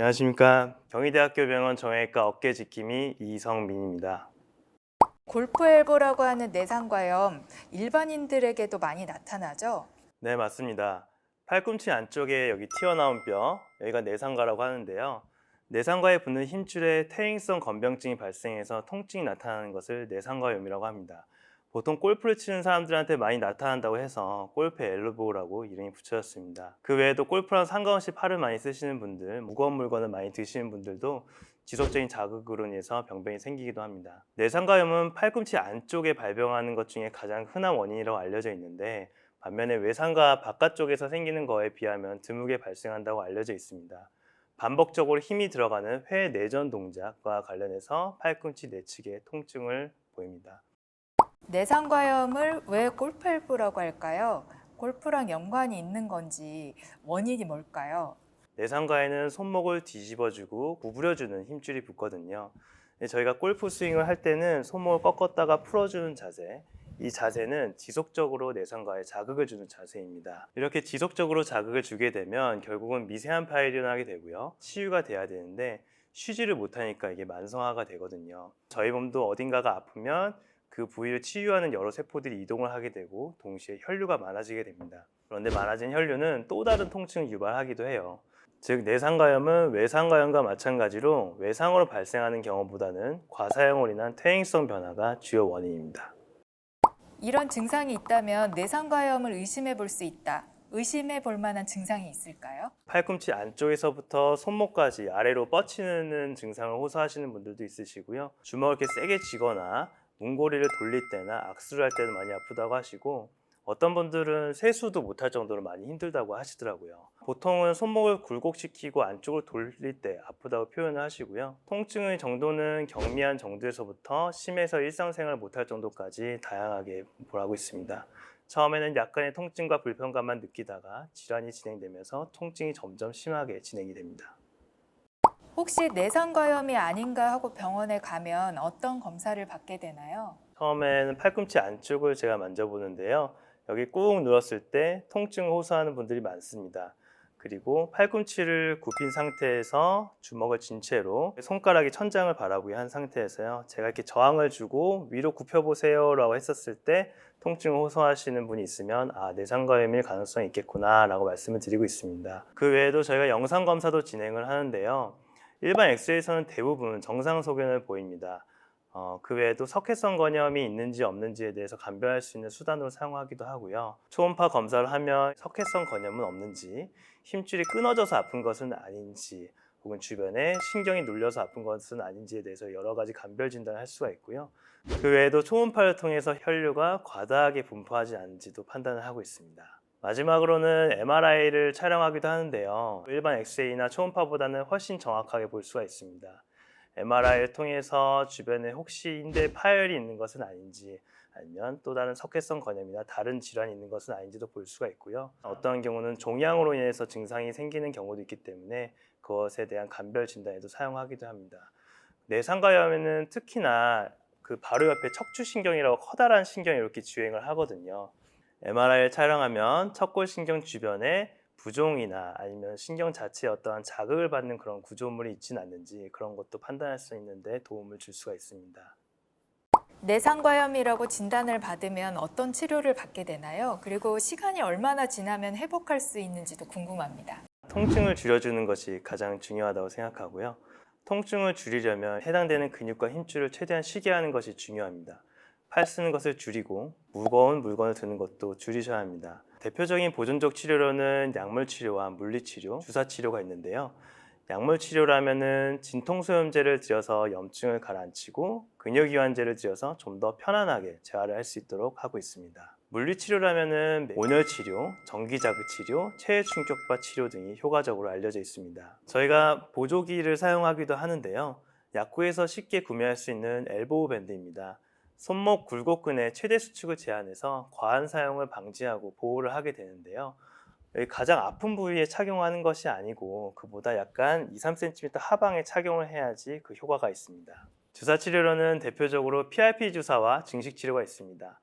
안녕하십니까. 경희대학교 병원 정형외과 어깨지킴이 이성민입니다. 골프 엘보라고 하는 내상과염, 일반인들에게도 많이 나타나죠? 네, 맞습니다. 팔꿈치 안쪽에 여기 튀어나온 뼈, 여기가 내상과라고 하는데요. 내상과에 붙는 힘줄에 퇴행성 건병증이 발생해서 통증이 나타나는 것을 내상과염이라고 합니다. 보통 골프를 치는 사람들한테 많이 나타난다고 해서 골프 엘보라고 이름이 붙여졌습니다. 그 외에도 골프랑 상관없이 팔을 많이 쓰시는 분들, 무거운 물건을 많이 드시는 분들도 지속적인 자극으로 인해서 병변이 생기기도 합니다. 내상과염은 팔꿈치 안쪽에 발병하는 것 중에 가장 흔한 원인이라고 알려져 있는데, 반면에 외상과 바깥쪽에서 생기는 거에 비하면 드물게 발생한다고 알려져 있습니다. 반복적으로 힘이 들어가는 회내전 동작과 관련해서 팔꿈치 내측에 통증을 보입니다. 내상과염을 왜 골프 엘보라고 할까요? 골프랑 연관이 있는 건지 원인이 뭘까요? 내상과에는 손목을 뒤집어주고 구부려주는 힘줄이 붙거든요. 저희가 골프 스윙을 할 때는 손목을 꺾었다가 풀어주는 자세, 이 자세는 지속적으로 내상과에 자극을 주는 자세입니다. 이렇게 지속적으로 자극을 주게 되면 결국은 미세한 파열이 일어나게 되고요. 치유가 돼야 되는데 쉬지를 못하니까 이게 만성화가 되거든요. 저희 몸도 어딘가가 아프면 그 부위를 치유하는 여러 세포들이 이동을 하게 되고 동시에 혈류가 많아지게 됩니다. 그런데 많아진 혈류는 또 다른 통증을 유발하기도 해요. 즉 내상과염은 외상과염과 마찬가지로 외상으로 발생하는 경우보다는 과사용으로 인한 퇴행성 변화가 주요 원인입니다. 이런 증상이 있다면 내상과염을 의심해 볼 수 있다. 의심해 볼 만한 증상이 있을까요? 팔꿈치 안쪽에서부터 손목까지 아래로 뻗치는 증상을 호소하시는 분들도 있으시고요. 주먹을 이렇게 세게 쥐거나 문고리를 돌릴 때나 악수를 할 때도 많이 아프다고 하시고, 어떤 분들은 세수도 못할 정도로 많이 힘들다고 하시더라고요. 보통은 손목을 굴곡시키고 안쪽을 돌릴 때 아프다고 표현을 하시고요. 통증의 정도는 경미한 정도에서부터 심해서 일상생활을 못할 정도까지 다양하게 보라고 있습니다. 처음에는 약간의 통증과 불편감만 느끼다가 질환이 진행되면서 통증이 점점 심하게 진행이 됩니다. 혹시 내상과염이 아닌가 하고 병원에 가면 어떤 검사를 받게 되나요? 처음에는 팔꿈치 안쪽을 제가 만져보는데요. 여기 꾹 누웠을 때 통증을 호소하는 분들이 많습니다. 그리고 팔꿈치를 굽힌 상태에서 주먹을 쥔 채로 손가락이 천장을 바라보게 한 상태에서요. 제가 이렇게 저항을 주고 위로 굽혀보세요 라고 했었을 때 통증을 호소하시는 분이 있으면 내상과염일 가능성이 있겠구나 라고 말씀을 드리고 있습니다. 그 외에도 저희가 영상검사도 진행을 하는데요. 일반 엑스레이에서는 대부분 정상 소견을 보입니다. 그 외에도 석회성 건염이 있는지 없는지에 대해서 감별할 수 있는 수단으로 사용하기도 하고요. 초음파 검사를 하면 석회성 건염은 없는지, 힘줄이 끊어져서 아픈 것은 아닌지, 혹은 주변에 신경이 눌려서 아픈 것은 아닌지에 대해서 여러 가지 감별 진단을 할 수가 있고요. 그 외에도 초음파를 통해서 혈류가 과다하게 분포하지 않은지도 판단을 하고 있습니다. 마지막으로는 MRI를 촬영하기도 하는데요. 일반 엑스레이나 초음파보다는 훨씬 정확하게 볼 수가 있습니다. MRI를 통해서 주변에 혹시 인대 파열이 있는 것은 아닌지, 아니면 또 다른 석회성 건염이나 다른 질환이 있는 것은 아닌지도 볼 수가 있고요. 어떤 경우는 종양으로 인해서 증상이 생기는 경우도 있기 때문에 그것에 대한 감별 진단에도 사용하기도 합니다. 내상과염에는 특히나 그 바로 옆에 척추신경이라고 커다란 신경이 이렇게 주행을 하거든요. MRI를 촬영하면 척골신경 주변에 부종이나 아니면 신경 자체에 어떠한 자극을 받는 그런 구조물이 있지는 않는지, 그런 것도 판단할 수 있는데 도움을 줄 수가 있습니다. 내상과염이라고 진단을 받으면 어떤 치료를 받게 되나요? 그리고 시간이 얼마나 지나면 회복할 수 있는지도 궁금합니다. 통증을 줄여주는 것이 가장 중요하다고 생각하고요. 통증을 줄이려면 해당되는 근육과 힘줄을 최대한 쉬게 하는 것이 중요합니다. 팔 쓰는 것을 줄이고 무거운 물건을 드는 것도 줄이셔야 합니다. 대표적인 보존적 치료로는 약물 치료와 물리 치료, 주사 치료가 있는데요. 약물 치료라면은 진통소염제를 들여서 염증을 가라앉히고 근육이완제를 들여서 좀 더 편안하게 재활을 할 수 있도록 하고 있습니다. 물리치료라면은 온열 치료, 전기 자극 치료, 체해 충격파 치료 등이 효과적으로 알려져 있습니다. 저희가 보조기를 사용하기도 하는데요. 약국에서 쉽게 구매할 수 있는 엘보우 밴드입니다. 손목 굴곡근의 최대 수축을 제한해서 과한 사용을 방지하고 보호를 하게 되는데요. 여기 가장 아픈 부위에 착용하는 것이 아니고 그보다 약간 2-3cm 하방에 착용을 해야지 그 효과가 있습니다. 주사 치료로는 대표적으로 PRP 주사와 증식 치료가 있습니다.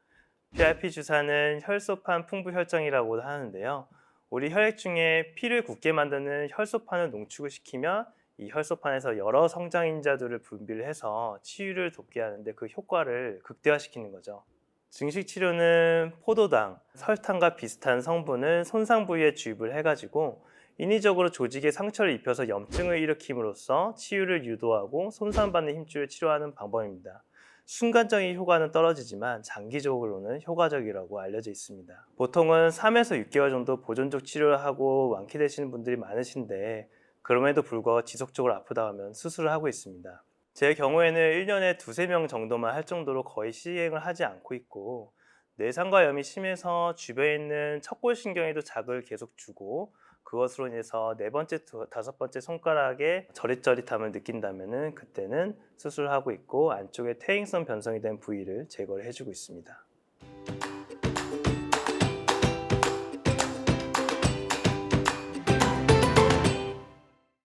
PRP 주사는 혈소판 풍부혈정이라고 하는데요. 우리 혈액 중에 피를 굳게 만드는 혈소판을 농축을 시키면 이 혈소판에서 여러 성장인자들을 분비를 해서 치유를 돕게 하는데 그 효과를 극대화시키는 거죠. 증식 치료는 포도당, 설탕과 비슷한 성분을 손상 부위에 주입을 해가지고 인위적으로 조직에 상처를 입혀서 염증을 일으킴으로써 치유를 유도하고 손상받는 힘줄을 치료하는 방법입니다. 순간적인 효과는 떨어지지만 장기적으로는 효과적이라고 알려져 있습니다. 보통은 3에서 6개월 정도 보존적 치료를 하고 완쾌되시는 분들이 많으신데 그럼에도 불구하고 지속적으로 아프다 하면 수술을 하고 있습니다. 제 경우에는 1년에 두세 명 정도만 할 정도로 거의 시행을 하지 않고 있고 뇌상과염이 심해서 주변에 있는 척골신경에도 자극을 계속 주고 그것으로 인해서 네 번째, 다섯 번째 손가락에 저릿저릿함을 느낀다면 그때는 수술을 하고 있고 안쪽에 퇴행성 변성이 된 부위를 제거를 해주고 있습니다.